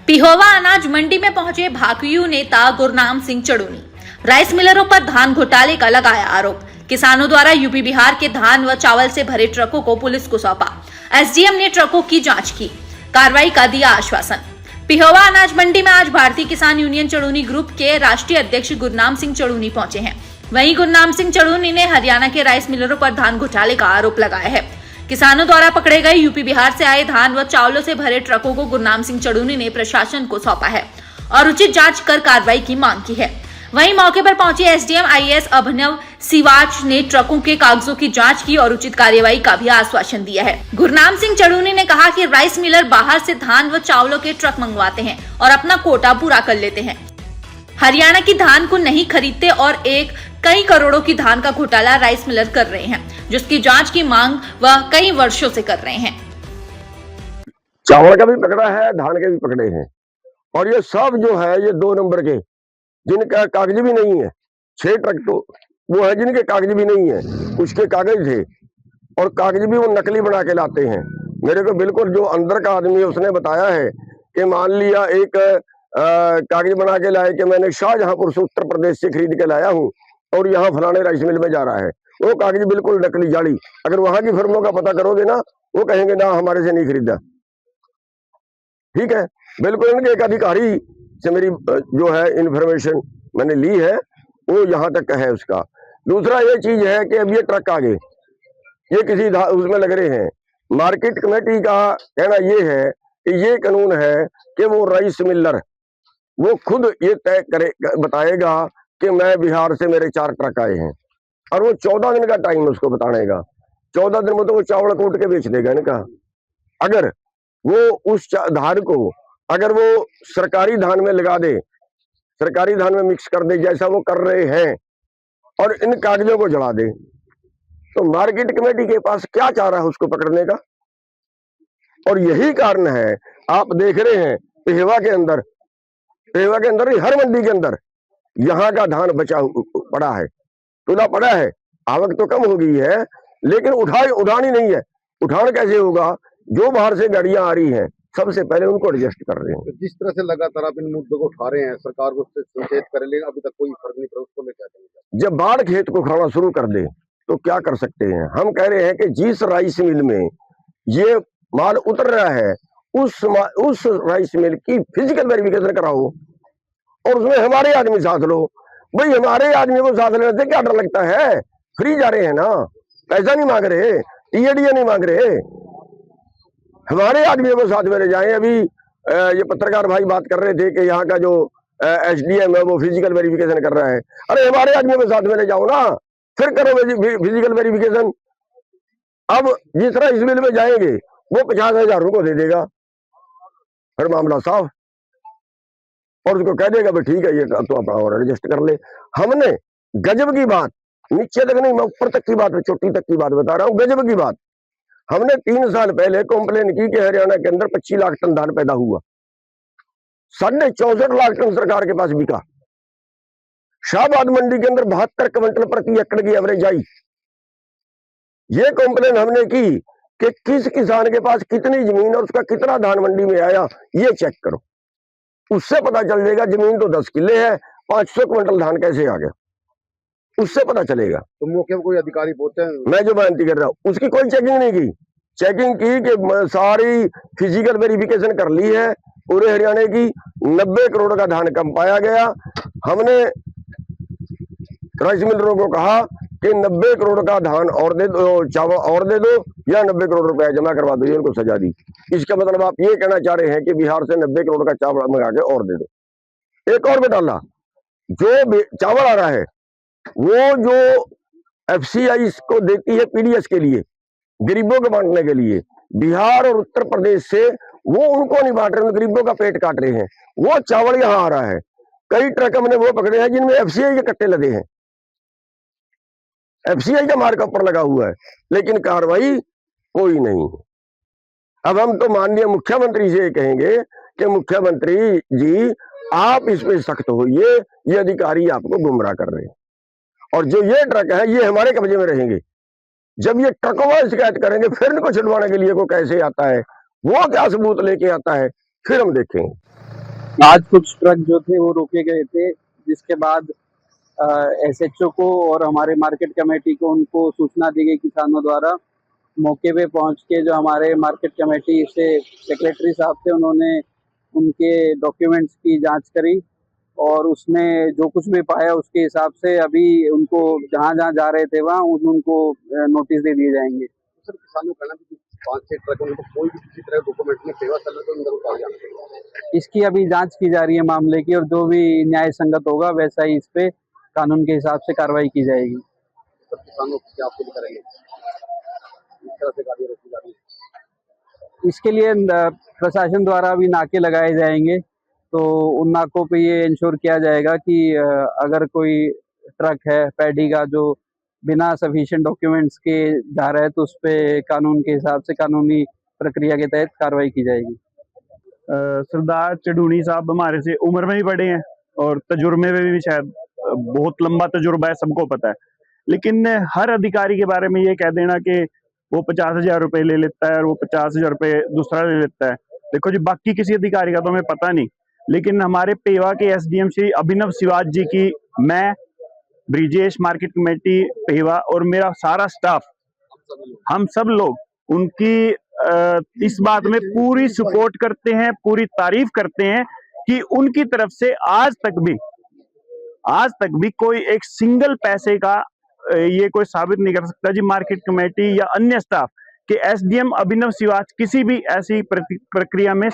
पिहोवा अनाज मंडी में पहुंचे भाकयू नेता गुरनाम सिंह चड़ूनी। राइस मिलरों पर धान घोटाले का लगाया आरोप। किसानों द्वारा यूपी बिहार के धान व चावल से भरे ट्रकों को पुलिस को सौंपा। एसडीएम ने ट्रकों की जांच की, कार्रवाई का दिया आश्वासन। पिहोवा अनाज मंडी में आज भारतीय किसान यूनियन चड़ूनी ग्रुप के राष्ट्रीय अध्यक्ष गुरनाम सिंह चड़ूनी पहुंचे हैं। वहीं गुरनाम सिंह चड़ूनी ने हरियाणा के राइस मिलरों पर धान घोटाले का आरोप लगाया है। किसानों द्वारा पकड़े गए यूपी बिहार से आए धान व चावलों से भरे ट्रकों को गुरनाम सिंह चड़ूनी ने प्रशासन को सौंपा है और उचित जांच कर कार्रवाई की मांग की है। वहीं मौके पर पहुंचे एसडीएम आईएएस अभिनव सिवाच ने ट्रकों के कागजों की जांच की और उचित कार्यवाही का भी आश्वासन दिया है। गुरनाम सिंह चड़ूनी ने कहा कि राइस मिलर बाहर से धान व चावलों के ट्रक मंगवाते हैं और अपना कोटा पूरा कर लेते हैं। हरियाणा की धान को नहीं खरीदते और कई करोड़ों की धान का घोटाला राइस मिलर कर रहे हैं, जिसकी जांच की मांग वह कई वर्षों से कर रहे हैं। चावल का भी पकड़ा है, धान के भी पकड़े हैं, और ये सब जो है ये 2 नंबर के, जिनका कागज भी नहीं है। 6 ट्रक तो वो है जिनके कागज भी नहीं है, उसके कागज थे और कागज भी वो नकली बना के लाते हैं। मेरे को बिल्कुल जो अंदर का आदमी है उसने बताया है कि मान लिया एक कागज बना के लाए कि मैंने शाहजहांपुर से उत्तर प्रदेश से खरीद के लाया हूँ और यहाँ फलाने राइस मिल में जा रहा है। वो कागज बिल्कुल नकली जाली। अगर वहां की फर्मों का पता करोगे ना, वो कहेंगे ना हमारे से नहीं खरीदा। ठीक है, बिल्कुल इनके एक अधिकारी से मेरी जो है इंफॉर्मेशन मैंने ली है, वो यहाँ तक है उसका। दूसरा ये चीज है कि अब ये ट्रक आगे ये किसी उसमें लग रहे हैं। मार्केट कमेटी का कहना ये है कि ये कानून है कि वो राइस मिलर वो खुद ये तय करे, बताएगा कि मैं बिहार से मेरे 4 ट्रक आए हैं, और वो 14 दिन का टाइम उसको बताने का। 14 दिन में तो वो चावल कूट के बेच देगा इनका। अगर वो उस धान को अगर वो सरकारी धान में लगा दे, सरकारी धान में मिक्स कर दे जैसा वो कर रहे हैं, और इन कागजों को जला दे, तो मार्केट कमेटी के पास क्या चाह रहा है उसको पकड़ने का। और यही कारण है, आप देख रहे हैं पिहोवा के अंदर हर मंडी के अंदर यहाँ का धान बचा पड़ा है, तुला पड़ा है। आवक तो कम हो गई है, लेकिन उठानी नहीं है। उठान कैसे होगा? जो बाहर से गाड़ियां आ रही हैं, सबसे पहले उनको एडजस्ट कर रहे हैं। तो जिस तरह से लगातार आप इन मुद्दों को उठा रहे हैं, सरकार को सचेत कर लेकिन अभी तक कोई फर्क नहीं पड़ा, उसको लेकर आते। जब बाढ़ खेत को खाना शुरू कर दे तो क्या कर सकते हैं? हम कह रहे हैं कि जिस राइस मिल में ये माल उतर रहा है, उस राइस मिल की फिजिकल वेरिफिकेशन कराओ और उसमें हमारे आदमी साथ लो। भाई हमारे आदमी को साथ लेने से क्या डर लगता है? फ्री जा रहे हैं ना, पैसा नहीं मांग रहे, टीएडीए नहीं मांग रहे, हमारे आदमियों को साथ में ले जाएं। अभी ये पत्रकार भाई बात कर रहे थे कि यहाँ का जो एसडीएम है वो फिजिकल वेरिफिकेशन कर रहा है। अरे हमारे आदमियों को साथ में ले जाओ ना, फिर करो फिजिकल वेरिफिकेशन। अब जिस तरह इस मिल में जाएंगे वो 50,000 रुपये दे देगा, फिर मामला साफ, और उसको कह देगा भाई ठीक है ये तो अपना और एडजस्ट कर ले। हमने गजब की बात, नीचे तक नहीं मैं ऊपर तक की बात, चोटी तक की बात बता रहा हूँ, गजब की बात। हमने 3 साल पहले कंप्लेन की कि हरियाणा के अंदर 25 लाख टन धान पैदा हुआ, 64.5 लाख टन सरकार के पास बिका। शाहबाद मंडी के अंदर 72 क्विंटल प्रति एकड़ की एवरेज आई। ये कंप्लेन हमने की कि किस किसान के पास कितनी जमीन और उसका कितना धान मंडी में आया, ये चेक करो। उससे पता चल जाएगा जमीन तो 10 किले है, 500 क्विंटल धान कैसे आ गया, उससे पता चलेगा। तो मौके पर कोई अधिकारी पहुंचे? मैं जो बेनती कर रहा हूँ उसकी कोई चेकिंग नहीं की। चेकिंग की कि सारी फिजिकल वेरिफिकेशन कर ली है पूरे हरियाणा की। 90 करोड़ का धान कम पाया गया। हमने राइस मिलरों को कहा कि 90 करोड़ का धान और दे दो, चावल और दे दो, या 90 करोड़ रुपया जमा करवा दो। उनको सजा दी। इसका मतलब आप ये कहना चाह रहे हैं कि बिहार से 90 करोड़ का चावल मंगा के और दे दो। एक और बताला, जो चावल आ रहा है वो जो एफसीआई को देती है पीडीएस के लिए, गरीबों को बांटने के लिए, बिहार और उत्तर प्रदेश से वो उनको नहीं बांट रहे, गरीबों का पेट काट रहे हैं। वो चावल यहाँ आ रहा है। कई ट्रक हमने वो पकड़े हैं जिनमें एफसीआई के कट्टे लगे हैं, एफसीआई का मार्क ऊपर लगा हुआ है, लेकिन कार्रवाई कोई नहीं। अब हम तो माननीय मुख्यमंत्री से कहेंगे कि मुख्यमंत्री जी आप इस पे सख्त होइए, ये अधिकारी आपको गुमराह कर रहे हैं, और जो ये ट्रक है ये हमारे कब्जे में रहेंगे। जब ये ट्रकों में शिकायत करेंगे, फिर इनको छुड़वाने के लिए को कैसे आता है, वो क्या सबूत लेके आता है, फिर हम देखेंगे। आज कुछ ट्रक जो थे वो रोके गए थे, जिसके बाद एसएचओ को और हमारे मार्केट कमेटी को उनको सूचना दी गई किसानों द्वारा। मौके पे पहुंच के जो हमारे मार्केट कमेटी से सेक्रेटरी साहब थे, उन्होंने उनके डॉक्यूमेंट्स की जांच करी और उसमें जो कुछ भी पाया उसके हिसाब से अभी उनको जहां जहां जा रहे थे वहां उनको नोटिस दे दिए जाएंगे। सर किसानों का कहना है कि 5-6 ट्रक उनको कोई भी किसी तरह डॉक्यूमेंट में सेवा चल रहा तो उनको उतार जाना चाहिए। इसकी अभी जांच की जा रही है मामले की, और जो भी न्याय संगत होगा वैसा ही इस पे कानून के हिसाब से कार्रवाई की जाएगी। सर किसानों को क्या आप करेंगे, इस तरह से गाड़ियाँ रोकी जा रही है? इसके लिए प्रशासन द्वारा भी नाके लगाए जाएंगे, तो उन नाकों पे ये इंश्योर किया जाएगा कि अगर कोई ट्रक है पैडी का जो बिना सफिशिएंट डॉक्यूमेंट्स के जा रहा है तो उस पे कानून के हिसाब से कानूनी प्रक्रिया के तहत कार्रवाई की जाएगी। सरदार चढ़ूनी साहब हमारे से उम्र में भी बड़े हैं और तजुर्बे में भी शायद बहुत लंबा तजुर्बा है, सबको पता है। लेकिन हर अधिकारी के बारे में ये कह देना कि वो 50,000 रुपए ले लेता है और वो 50,000 रुपए दूसरा ले लेता है, देखो जी बाकी किसी अधिकारी का तो हमें पता नहीं, लेकिन हमारे पेवा के एसडीएम श्री अभिनव शिवाज जी की, मैं ब्रिजेश मार्केट कमेटी पेवा और मेरा सारा स्टाफ, हम सब लोग उनकी इस बात में पूरी सपोर्ट करते हैं, पूरी तारीफ करते हैं कि उनकी तरफ से आज तक भी कोई एक सिंगल पैसे का ये कोई साबित नहीं कर सकता जी मार्केट कमेटी या अन्य स्टाफ कि एसडीएम अभिनव शिवाज किसी भी ऐसी प्रक्रिया में